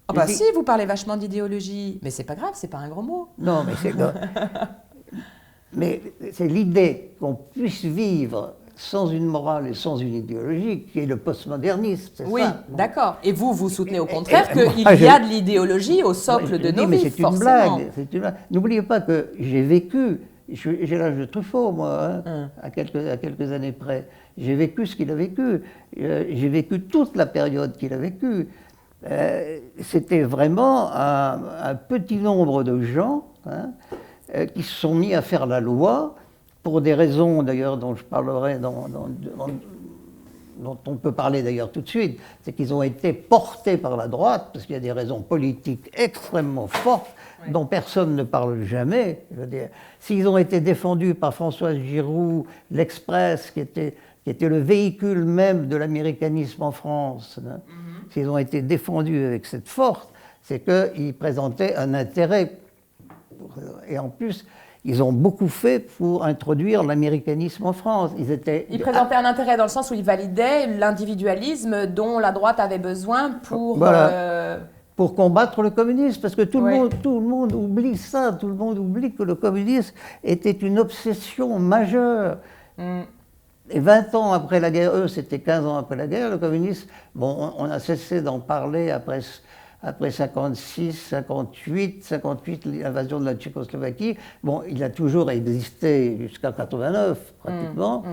Ah bah si, vous parlez vachement d'idéologie, mais c'est pas grave, c'est pas un gros mot. Non, mais c'est l'idée qu'on puisse vivre sans une morale et sans une idéologie qui est le postmodernisme, c'est Oui, ça. Bon. d'accord. Et vous soutenez au contraire Moi, qu'il y a de l'idéologie au socle de nos mais vies, c'est une forcément. blague, c'est une blague. N'oubliez pas que j'ai vécu, j'ai l'âge de Truffaut, moi, à quelques années près. J'ai vécu ce qu'il a vécu. J'ai vécu toute la période qu'il a vécue. C'était vraiment un petit nombre de gens qui se sont mis à faire la loi pour des raisons d'ailleurs dont je parlerai, dont on peut parler d'ailleurs tout de suite, c'est qu'ils ont été portés par la droite, parce qu'il y a des raisons politiques extrêmement fortes dont personne ne parle jamais. Je veux dire, s'ils ont été défendus par Françoise Giroud, l'Express, qui était le véhicule même de l'américanisme en France, s'ils ont été défendus avec cette force, c'est qu'ils présentaient un intérêt. Et en plus, ils ont beaucoup fait pour introduire l'américanisme en France. Ils présentaient un intérêt dans le sens où ils validaient l'individualisme dont la droite avait besoin pour... Voilà. Pour combattre le communisme, parce que tout le monde oublie ça, tout le monde oublie que le communisme était une obsession majeure. Et 20 ans après la guerre, c'était 15 ans après la guerre, le communisme, bon, on a cessé d'en parler après 56, 58, l'invasion de la Tchécoslovaquie. Bon, il a toujours existé jusqu'à 89, pratiquement,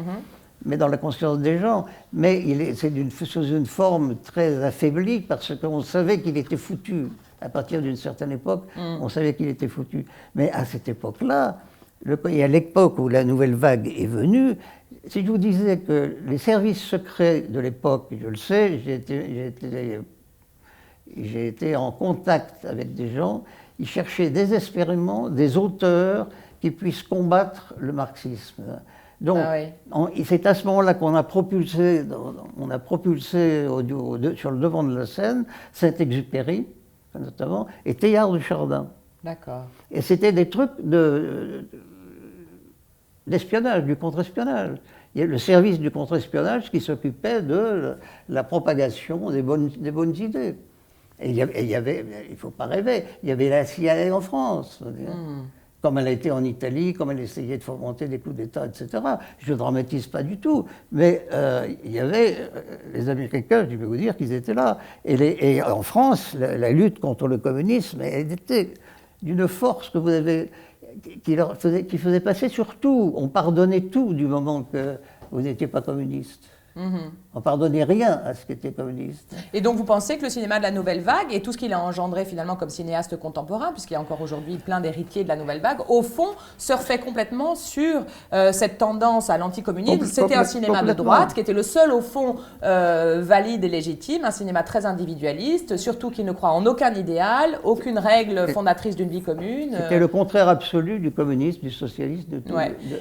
mais dans la conscience des gens. Mais c'est sous une forme très affaiblie, parce qu'on savait qu'il était foutu. À partir d'une certaine époque, on savait qu'il était foutu. Mais à cette époque-là, et à l'époque où la nouvelle vague est venue, si je vous disais que les services secrets de l'époque, je le sais, j'ai été en contact avec des gens, ils cherchaient désespérément des auteurs qui puissent combattre le marxisme. Donc, c'est à ce moment-là qu'on a propulsé, sur le devant de la scène Saint-Exupéry, notamment, et Teilhard de Chardin. D'accord. Et c'était des trucs d'espionnage, du contre-espionnage. Il y a le service du contre-espionnage qui s'occupait de la propagation des bonnes idées. Et il y avait, il ne faut pas rêver, il y avait la CIA en France, comme elle a été en Italie, comme elle essayait de fomenter des coups d'État, etc. Je ne dramatise pas du tout, mais il y avait les Américains, je vais vous dire qu'ils étaient là. Et en France, la lutte contre le communisme, elle était d'une force que vous avez, qui faisait passer sur tout. On pardonnait tout du moment que vous n'étiez pas communiste. On ne pardonnait rien à ce qui était communiste. Et donc vous pensez que le cinéma de la nouvelle vague et tout ce qu'il a engendré finalement comme cinéaste contemporain, puisqu'il y a encore aujourd'hui plein d'héritiers de la nouvelle vague, au fond surfait complètement sur cette tendance à l'anticommunisme. C'était un cinéma de droite qui était le seul au fond valide et légitime, un cinéma très individualiste, surtout qui ne croit en aucun idéal, aucune règle fondatrice d'une vie commune. C'était le contraire absolu du communisme, du socialisme, de tout.